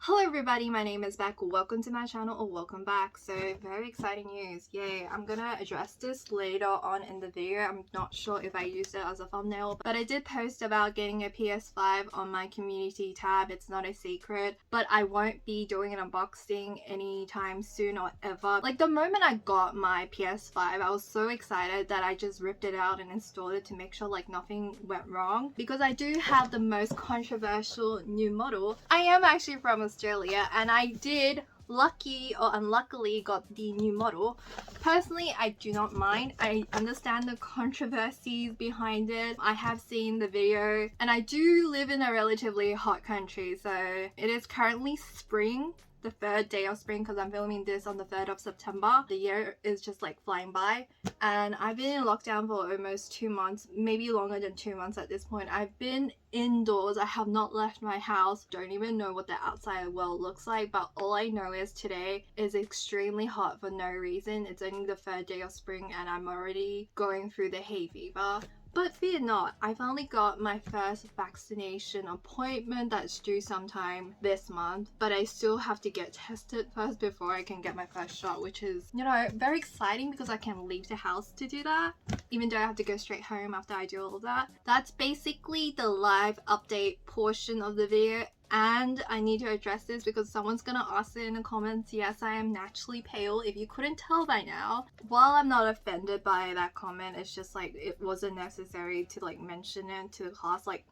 Hello everybody, my name is Beck. Welcome to my channel, or welcome back. So very exciting news. Yay, I'm gonna address this later on in the video. I'm not sure if I used it as a thumbnail, but I did post about getting a PS5 on my community tab. It's not a secret, but I won't be doing an unboxing anytime soon or ever. Like the moment I got my PS5, I was so excited that I just ripped it out and installed it to make sure like nothing went wrong, because I do have the most controversial new model. I am actually from Australia, and I did lucky or unluckily got the new model. Personally, I do not mind. I understand the controversies behind it. I have seen the video, and I do live in a relatively hot country, so it is currently spring, the third day of spring, because I'm filming this on the 3rd of September. The year is just like flying by, and I've been in lockdown for almost 2 months, maybe longer than 2 months at this point. I've been indoors. I have not left my house. Don't even know what the outside world looks like, but all I know is today is extremely hot for no reason. It's only the 3rd day of spring and I'm already going through the hay fever. But fear not, I finally got my first vaccination appointment that's due sometime this month, but I still have to get tested first before I can get my first shot, which is, you know, very exciting because I can leave the house to do that, even though I have to go straight home after I do all of that. That's basically the live update portion of the video. And I need to address this because someone's gonna ask it in the comments. Yes, I am naturally pale, if you couldn't tell by now. While I'm not offended by that comment, it's just like it wasn't necessary to like mention it to the class. Like,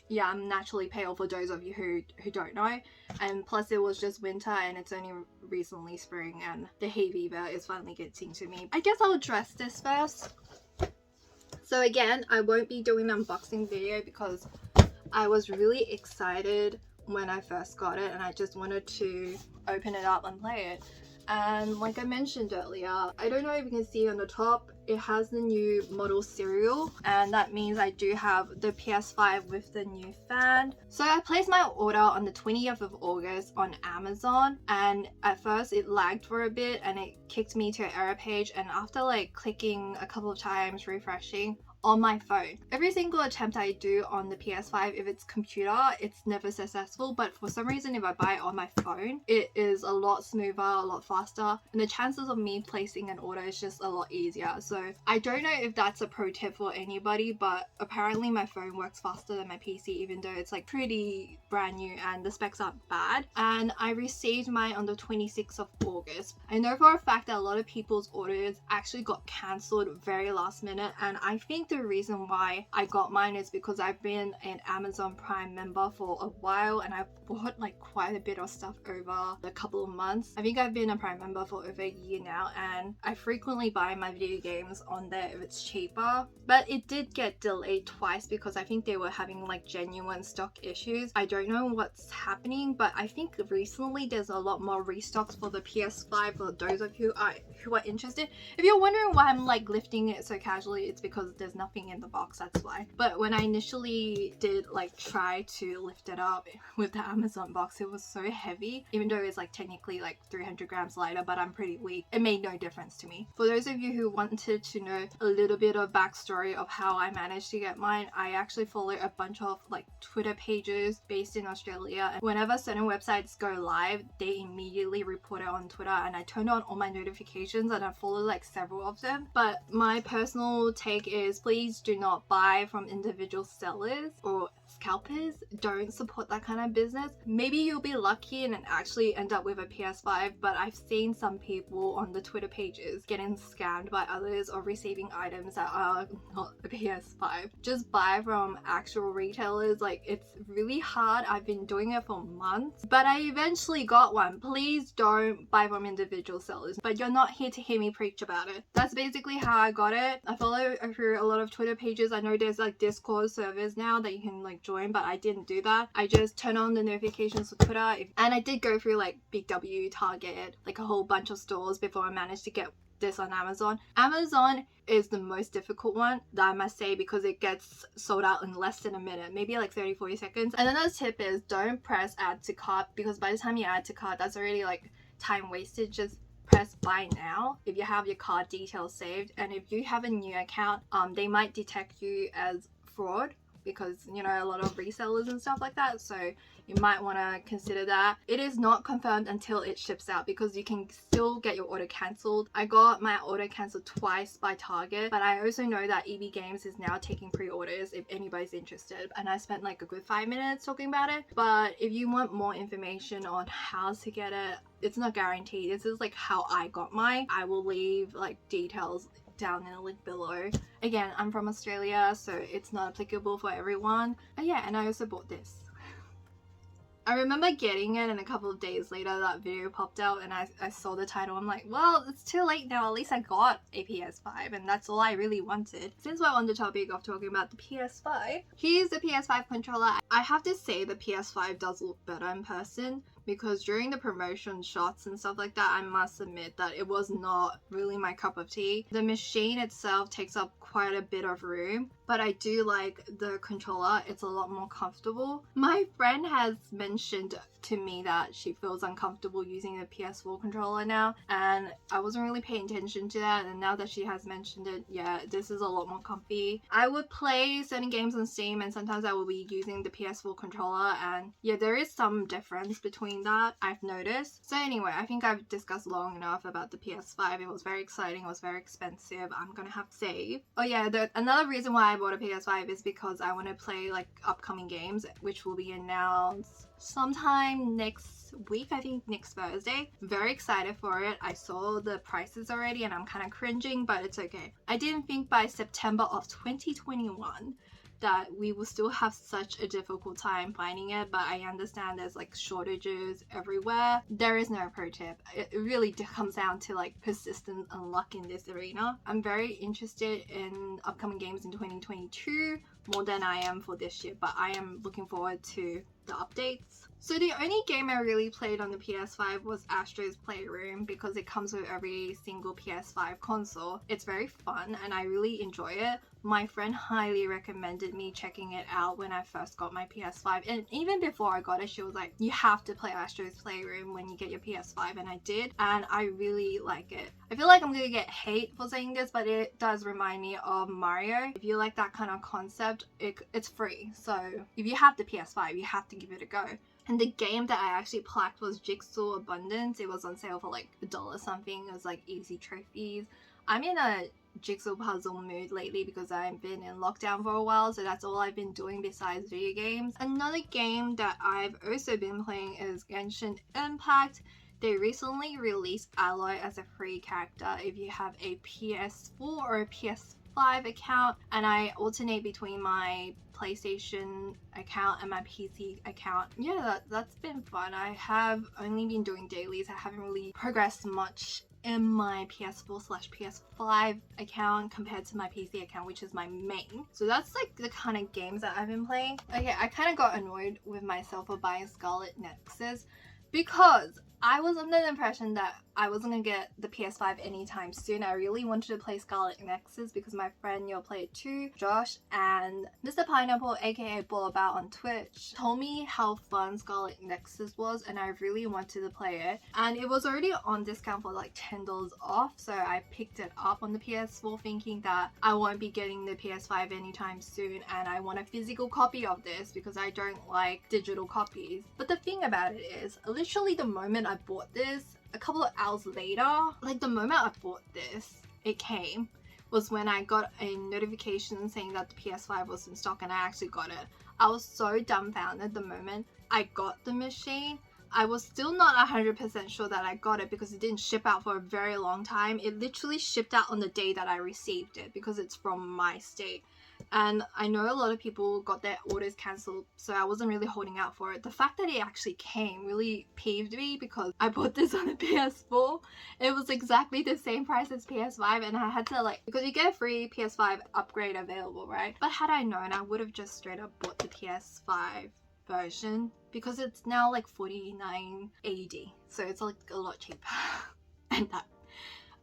yeah, I'm naturally pale for those of you who don't know. And plus it was just winter and it's only recently spring and the hay fever is finally getting to me. I guess I'll address this first. So again, I won't be doing an unboxing video because I was really excited when I first got it and I just wanted to open it up and play it. And like I mentioned earlier, I don't know if you can see on the top, it has the new model serial, and that means I do have the PS5 with the new fan. So I placed my order on the 20th of August on Amazon, and at first it lagged for a bit and it kicked me to an error page, and after like clicking a couple of times, refreshing on my phone. Every single attempt I do on the PS5, if it's computer, it's never successful, but for some reason if I buy it on my phone, it is a lot smoother, a lot faster, and the chances of me placing an order is just a lot easier. So I don't know if that's a pro tip for anybody, but apparently my phone works faster than my PC, even though it's like pretty brand new and the specs aren't bad. And I received mine on the 26th of August. I know for a fact that a lot of people's orders actually got cancelled very last minute, and I think the reason why I got mine is because I've been an Amazon Prime member for a while and I've bought like quite a bit of stuff over a couple of months. I think I've been a Prime member for over a year now, and I frequently buy my video games on there if it's cheaper. But it did get delayed twice because I think they were having like genuine stock issues. I don't know what's happening, but I think recently there's a lot more restocks for the PS5 for those of you who are interested. If you're wondering why I'm like lifting it so casually, it's because there's nothing in the box, that's why. But when I initially did like try to lift it up with the Amazon box, it was so heavy, even though it's like technically like 300 grams lighter, but I'm pretty weak. It made no difference to me. For those of you who wanted to know a little bit of backstory of how I managed to get mine, I actually follow a bunch of like Twitter pages based in Australia, and whenever certain websites go live, they immediately report it on Twitter, and I turned on all my notifications and I follow like several of them. But my personal take is, please do not buy from individual sellers or scalpers. Don't support that kind of business. Maybe you'll be lucky and actually end up with a PS5, but I've seen some people on the Twitter pages getting scammed by others or receiving items that are not a PS5. Just buy from actual retailers. Like, it's really hard. I've been doing it for months, but I eventually got one. Please don't buy from individual sellers. But you're not here to hear me preach about it. That's basically how I got it. I follow through a lot of Twitter pages. I know there's like Discord servers now that you can like join, but I didn't do that. I just turn on the notifications for Twitter, and I did go through like Big W, Target, like a whole bunch of stores before I managed to get this on Amazon. Amazon is the most difficult one, that I must say, because it gets sold out in less than a minute, maybe like 30-40 seconds. And another tip is don't press add to cart, because by the time you add to cart, that's already like time wasted. Just press buy now if you have your card details saved, and if you have a new account, they might detect you as fraud because, you know, a lot of resellers and stuff like that, so you might want to consider that. It is not confirmed until it ships out because you can still get your order cancelled. I got my order cancelled twice by Target, but I also know that EB Games is now taking pre-orders if anybody's interested, and I spent like a good 5 minutes talking about it. But if you want more information on how to get it, it's not guaranteed. This is like how I got mine. I will leave like details down in a link below. Again, I'm from Australia, so it's not applicable for everyone. And yeah, and I also bought this. I remember getting it and a couple of days later that video popped out and I saw the title. I'm like, well, it's too late now. At least I got a PS5 and that's all I really wanted. Since we're on the topic of talking about the PS5, here's the PS5 controller. I have to say the PS5 does look better in person, because during the promotion shots and stuff like that, I must admit that it was not really my cup of tea. The machine itself takes up quite a bit of room, but I do like the controller. It's a lot more comfortable. My friend has mentioned to me that she feels uncomfortable using the PS4 controller now, and I wasn't really paying attention to that, and now that she has mentioned it, yeah, this is a lot more comfy. I would play certain games on Steam and sometimes I will be using the PS4 controller, and yeah, there is some difference between that, I've noticed. So anyway, I think I've discussed long enough about the PS5. It was very exciting, it was very expensive. I'm gonna have to save. Oh yeah, another reason why I bought a PS5 is because I want to play like upcoming games, which will be announced sometime next week, I think next Thursday. Very excited for it. I saw the prices already and I'm kind of cringing, but it's okay. I didn't think by September of 2021 that we will still have such a difficult time finding it, but I understand there's like shortages everywhere. There is no pro tip. It really comes down to like persistence and luck in this arena. I'm very interested in upcoming games in 2022 more than I am for this year, but I am looking forward to the updates. So the only game I really played on the PS5 was Astro's Playroom, because it comes with every single PS5 console. It's very fun and I really enjoy it. My friend highly recommended me checking it out when I first got my PS5, and even before I got it, she was like, you have to play Astro's Playroom when you get your PS5, and I did, and I really like it. I feel like I'm gonna get hate for saying this, but it does remind me of Mario. If you like that kind of concept, it's free, so if you have the PS5, you have to give it a go. And the game that I actually placked was JigSaw Abundance. It was on sale for like $1 something. It was like easy trophies. I'm in a jigsaw puzzle mood lately because I've been in lockdown for a while, so that's all I've been doing besides video games. Another game that I've also been playing is Genshin Impact. They recently released Aloy as a free character if you have a PS4 or a PS5 account, and I alternate between my PlayStation account and my PC account. Yeah, that's been fun. I have only been doing dailies. I haven't really progressed much in my PS4/PS5 account compared to my PC account, which is my main. So that's like the kind of games that I've been playing. Okay, I kind of got annoyed with myself for buying Scarlet Nexus because I was under the impression that I wasn't gonna get the PS5 anytime soon. I really wanted to play Scarlet Nexus because my friend you'll play it too, Josh, and Mr. Pineapple aka Ballabout on Twitch told me how fun Scarlet Nexus was, and I really wanted to play it. And it was already on discount for like $10 off, so I picked it up on the PS4 thinking that I won't be getting the PS5 anytime soon, and I want a physical copy of this because I don't like digital copies. But the thing about it is, literally the moment I bought this, a couple of hours later, like the moment I bought this, it came, was when I got a notification saying that the PS5 was in stock, and I actually got it. I was so dumbfounded the moment I got the machine. I was still not 100% sure that I got it because it didn't ship out for a very long time. It literally shipped out on the day that I received it because it's from my state. And I know a lot of people got their orders cancelled, so I wasn't really holding out for it. The fact that it actually came really peeved me because I bought this on a PS4. It was exactly the same price as PS5, and I had to like, because you get a free PS5 upgrade available, right? But had I known, I would have just straight up bought the PS5 version because it's now like $49.80, so it's like a lot cheaper. And that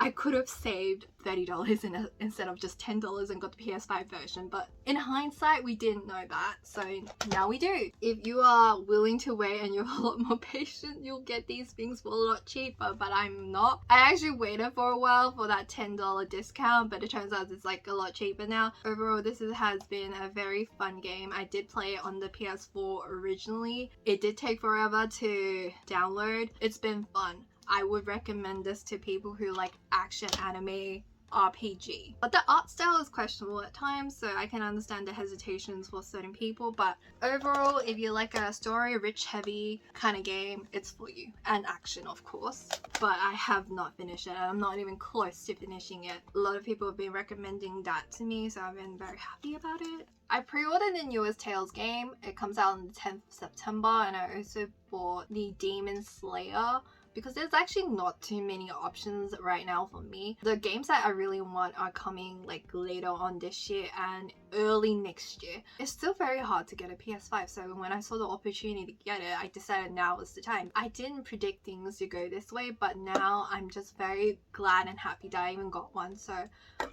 I could have saved $30 instead of just $10 and got the PS5 version, but in hindsight we didn't know that, so now we do. If you are willing to wait and you're a lot more patient, you'll get these things for a lot cheaper, but I'm not. I actually waited for a while for that $10 discount, but it turns out it's like a lot cheaper now. Overall, this has been a very fun game. I did play it on the PS4 originally. It did take forever to download. It's been fun. I would recommend this to people who like action anime RPG. But the art style is questionable at times, so I can understand the hesitations for certain people. But overall, if you like a story rich, heavy kind of game, it's for you. And action, of course. But I have not finished it. I'm not even close to finishing it. A lot of people have been recommending that to me, so I've been very happy about it. I pre-ordered the newest Tales game. It comes out on the 10th of September, and I also bought the Demon Slayer, because there's actually not too many options right now for me. The games that I really want are coming like later on this year and early next year. It's still very hard to get a PS5, so when I saw the opportunity to get it, I decided now was the time. I didn't predict things to go this way, but now I'm just very glad and happy that I even got one, so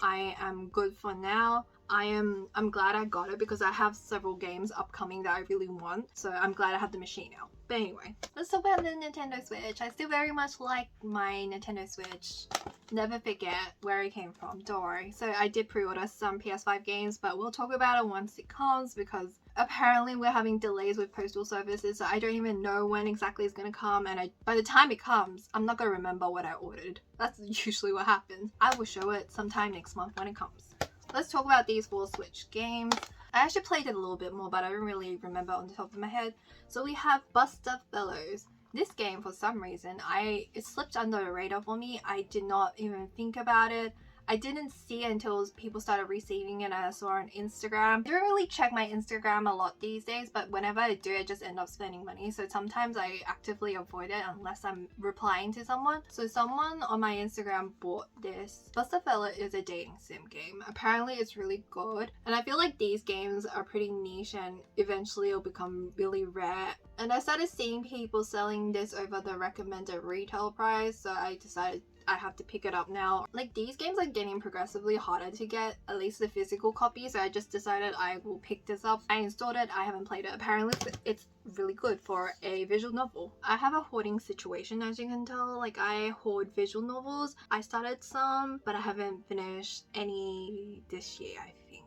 I am good for now. I'm glad I got it because I have several games upcoming that I really want, so I'm glad I have the machine now. But anyway, let's talk about the Nintendo Switch. I still very much like my Nintendo Switch. Never forget where it came from, don't worry. So I did pre-order some PS5 games, but we'll talk about it once it comes, because apparently we're having delays with postal services, so I don't even know when exactly it's gonna come, and by the time it comes, I'm not gonna remember what I ordered. That's usually what happens. I will show it sometime next month when it comes. Let's talk about these 4 Switch games. I actually played it a little bit more, but I don't really remember on the top of my head. So we have Buster Fellows. This game, for some reason, it slipped under the radar for me. I did not even think about it. I didn't see it until people started receiving it and I saw it on Instagram. I don't really check my Instagram a lot these days, but whenever I do, I just end up spending money. So sometimes I actively avoid it unless I'm replying to someone. So someone on my Instagram bought this. Buster Fella is a dating sim game. Apparently it's really good. And I feel like these games are pretty niche and eventually it'll become really rare. And I started seeing people selling this over the recommended retail price, so I decided I have to pick it up now. Like, these games are getting progressively harder to get, at least the physical copy, so I just decided I will pick this up. I installed it, I haven't played it. Apparently it's really good for a visual novel. I have a hoarding situation, as you can tell. Like, I hoard visual novels. I started some, but I haven't finished any this year, I think.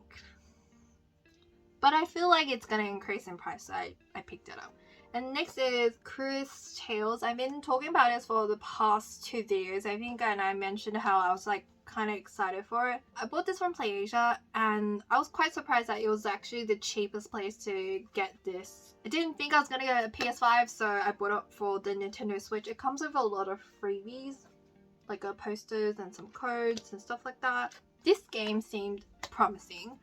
But I feel like it's gonna increase in price, so I picked it up. And next is Cruise Tales. I've been talking about this for the past 2 videos, I think, and I mentioned how I was like kind of excited for it. I bought this from PlayAsia and I was quite surprised that it was actually the cheapest place to get this. I didn't think I was gonna get a PS5, so I bought it for the Nintendo Switch. It comes with a lot of freebies, like posters and some codes and stuff like that. This game seemed promising.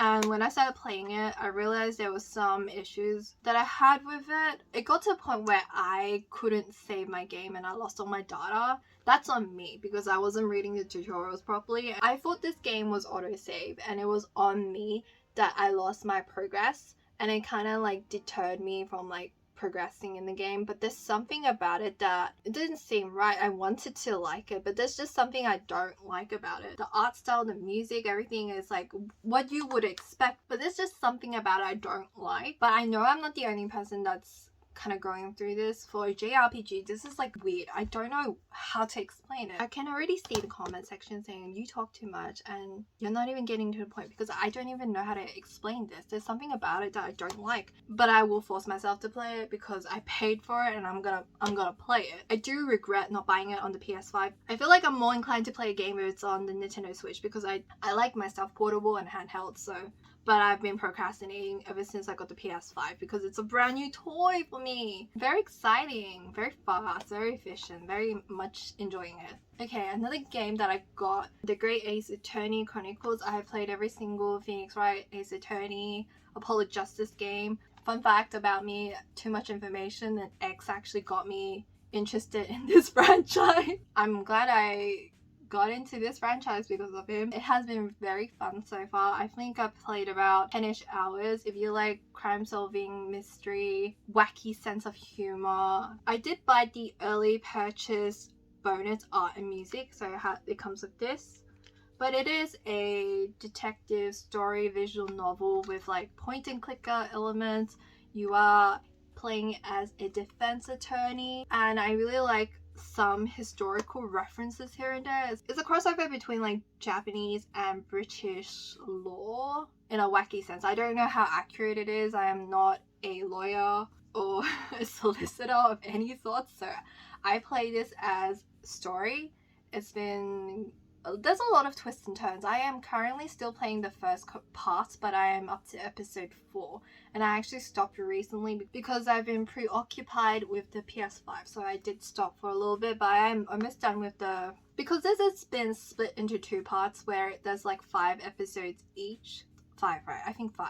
And when I started playing it, I realized there was some issues that I had with it. It got to a point where I couldn't save my game and I lost all my data. That's on me because I wasn't reading the tutorials properly. I thought this game was autosave and it was on me that I lost my progress, and it kind of like deterred me from like progressing in the game. But there's something about it that it didn't seem right. I wanted to like it, but there's just something I don't like about it. The art style, the music, everything is like what you would expect, but there's just something about it I don't like. But I know I'm not the only person that's kind of going through this. For a JRPG, this is like weird. I don't know how to explain it. I can already see the comment section saying you talk too much and you're not even getting to the point, because I don't even know how to explain this. There's something about it that I don't like, but I will force myself to play it because I paid for it and I'm gonna play it. I do regret not buying it on the PS5. I feel like I'm more inclined to play a game if it's on the Nintendo Switch because I like my stuff portable and handheld, so. But I've been procrastinating ever since I got the PS5 because it's a brand new toy for me. Very exciting, very fast, very efficient, very much enjoying it. Okay, another game that I got, The Great Ace Attorney Chronicles. I have played every single Phoenix Wright Ace Attorney Appellate Justice game. Fun fact about me, too much information, and X actually got me interested in this franchise. I'm glad I got into this franchise because of him. It has been very fun so far. I think I've played about 10-ish hours. If you like crime solving, mystery, wacky sense of humor. I did buy the early purchase bonus art and music, so it comes with this. But it is a detective story visual novel with like point and clicker elements. You are playing as a defense attorney, and I really like some historical references here and there. It's a crossover between like Japanese and British law in a wacky sense. I don't know how accurate it is. I am not a lawyer or a solicitor of any sort, so I play this as story. There's a lot of twists and turns. I am currently still playing the first part, but I am up to episode 4, and I actually stopped recently because I've been preoccupied with the PS5, so I did stop for a little bit, but I'm almost done with because this has been split into 2 parts where there's like 5 episodes each. 5, right? I think 5.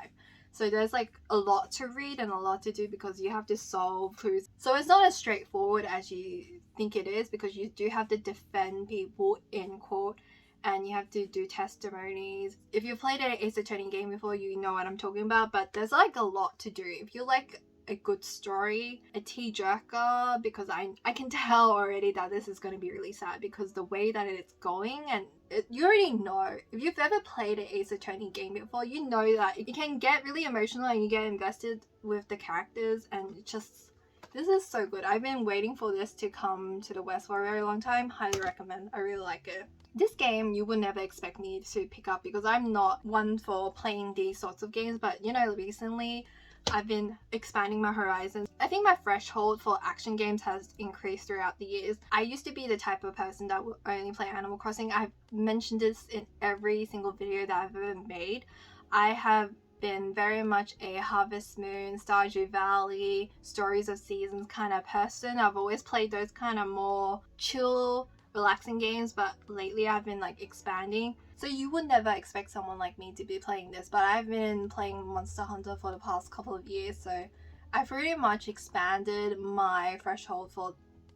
So there's like a lot to read and a lot to do because you have to solve clues. So it's not as straightforward as you think it is, because you do have to defend people in court and you have to do testimonies. If you've played an Ace Attorney game before, you know what I'm talking about, but there's like a lot to do. If you like a good story, a tearjerker, because I can tell already that this is going to be really sad because the way that it's going, and you already know, if you've ever played an Ace Attorney game before, you know that you can get really emotional and you get invested with the characters, and this is so good. I've been waiting for this to come to the West for a very long time. Highly recommend. I really like it. This game you would never expect me to pick up because I'm not one for playing these sorts of games, but you know, recently I've been expanding my horizons. I think my threshold for action games has increased throughout the years. I used to be the type of person that would only play Animal Crossing. I've mentioned this in every single video that I've ever made. I have been very much a Harvest Moon, Stardew Valley, Stories of Seasons kind of person. I've always played those kind of more chill, relaxing games, but lately I've been like expanding. So you would never expect someone like me to be playing this, but I've been playing Monster Hunter for the past couple of years, so I've pretty much expanded my threshold for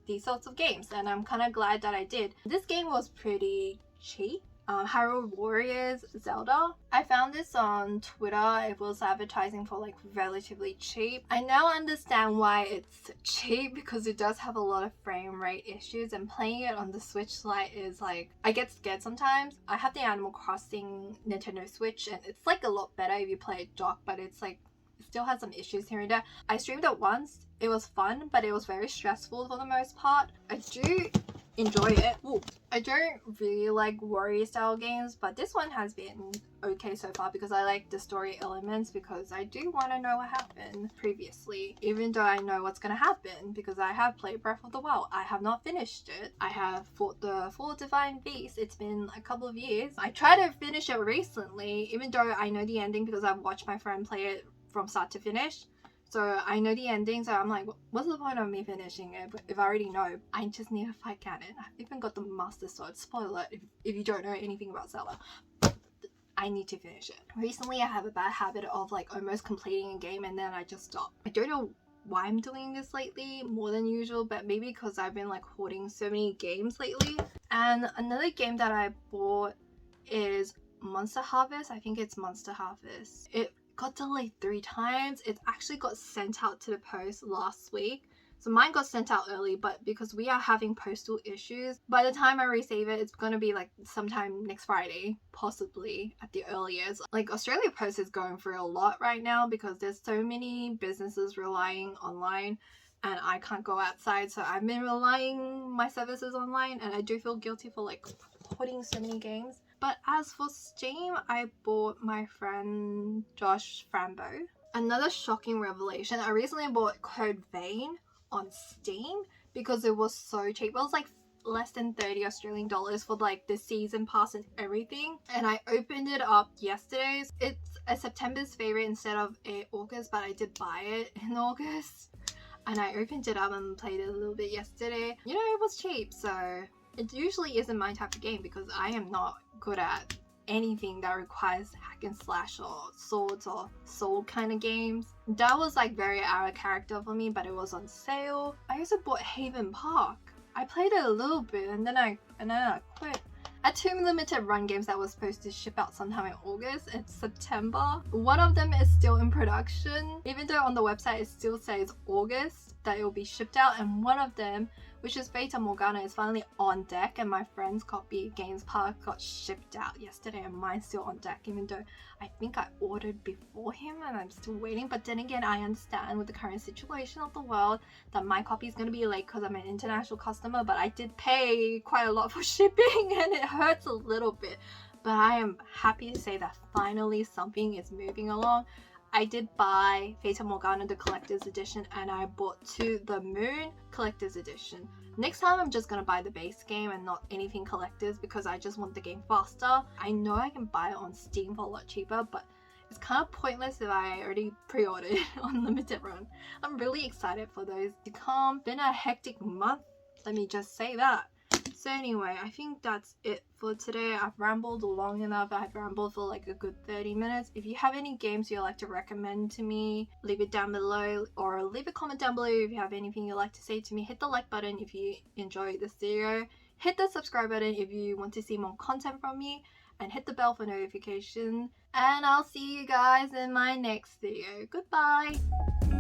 these sorts of games, and I'm kind of glad that I did. This game was pretty cheap. Hyrule Warriors Zelda. I found this on Twitter. It was advertising for like relatively cheap. I now understand why it's cheap, because it does have a lot of frame rate issues, and playing it on the Switch Lite is like, I get scared sometimes. I have the Animal Crossing Nintendo Switch, and it's like a lot better if you play it dock, but it's like, it still has some issues here and there. I streamed it once. It was fun, but it was very stressful for the most part. I do enjoy it. Ooh, I don't really like warrior style games, but this one has been okay so far because I like the story elements, because I do want to know what happened previously, even though I know what's going to happen because I have played Breath of the Wild. I have not finished it. I have fought the 4 Divine Beasts. It's been a couple of years. I tried to finish it recently, even though I know the ending because I've watched my friend play it from start to finish. So I know the ending, so I'm like, what's the point of me finishing it if I already know? I just need to fight Ganon. I've even got the Master Sword. Spoiler if you don't know anything about Zelda. I need to finish it. Recently I have a bad habit of like almost completing a game and then I just stop. I don't know why I'm doing this lately more than usual, but maybe because I've been like hoarding so many games lately. And another game that I bought is Monster Harvest. I think it's Monster Harvest. It got delayed 3 times. It actually got sent out to the post last week. So mine got sent out early, but because we are having postal issues, by the time I receive it, it's gonna be like sometime next Friday, possibly at the earliest. Like Australia Post is going through a lot right now because there's so many businesses relying online and I can't go outside, so I've been relying my services online, and I do feel guilty for like putting so many games. But as for Steam, I bought my friend Josh Frambo. Another shocking revelation, I recently bought Code Vein on Steam because it was so cheap. It was like less than 30 Australian dollars for like the season pass and everything. And I opened it up yesterday. It's a September's favorite instead of a August, but I did buy it in August. And I opened it up and played it a little bit yesterday. You know, it was cheap, so it usually isn't my type of game because I am not good at anything that requires hack and slash or swords or soul kind of games. That was like very out of character for me, but it was on sale. I also bought Haven Park. I played it a little bit and then I quit. I had 2 limited run games that was supposed to ship out sometime in August. It's September. One of them is still in production, even though on the website it still says August. that it will be shipped out, and one of them, which is Fata Morgana, is finally on deck, and my friend's copy, Games Park, got shipped out yesterday, and mine's still on deck, even though I think I ordered before him and I'm still waiting. But then again, I understand with the current situation of the world that my copy is going to be late because I'm an international customer, but I did pay quite a lot for shipping and it hurts a little bit. But I am happy to say that finally something is moving along. I did buy Fata Morgana the Collector's Edition, and I bought To the Moon Collector's Edition. Next time I'm just gonna buy the base game and not anything collectors because I just want the game faster. I know I can buy it on Steam for a lot cheaper, but it's kind of pointless if I already pre-ordered on limited run. I'm really excited for those to come. Been a hectic month, let me just say that. So anyway, I think that's it for today. I've rambled long enough. I've rambled for like a good 30 minutes. If you have any games you'd like to recommend to me, leave it down below, or leave a comment down below if you have anything you'd like to say to me. Hit the like button if you enjoyed this video. Hit the subscribe button if you want to see more content from me, and hit the bell for notification. And I'll see you guys in my next video. Goodbye!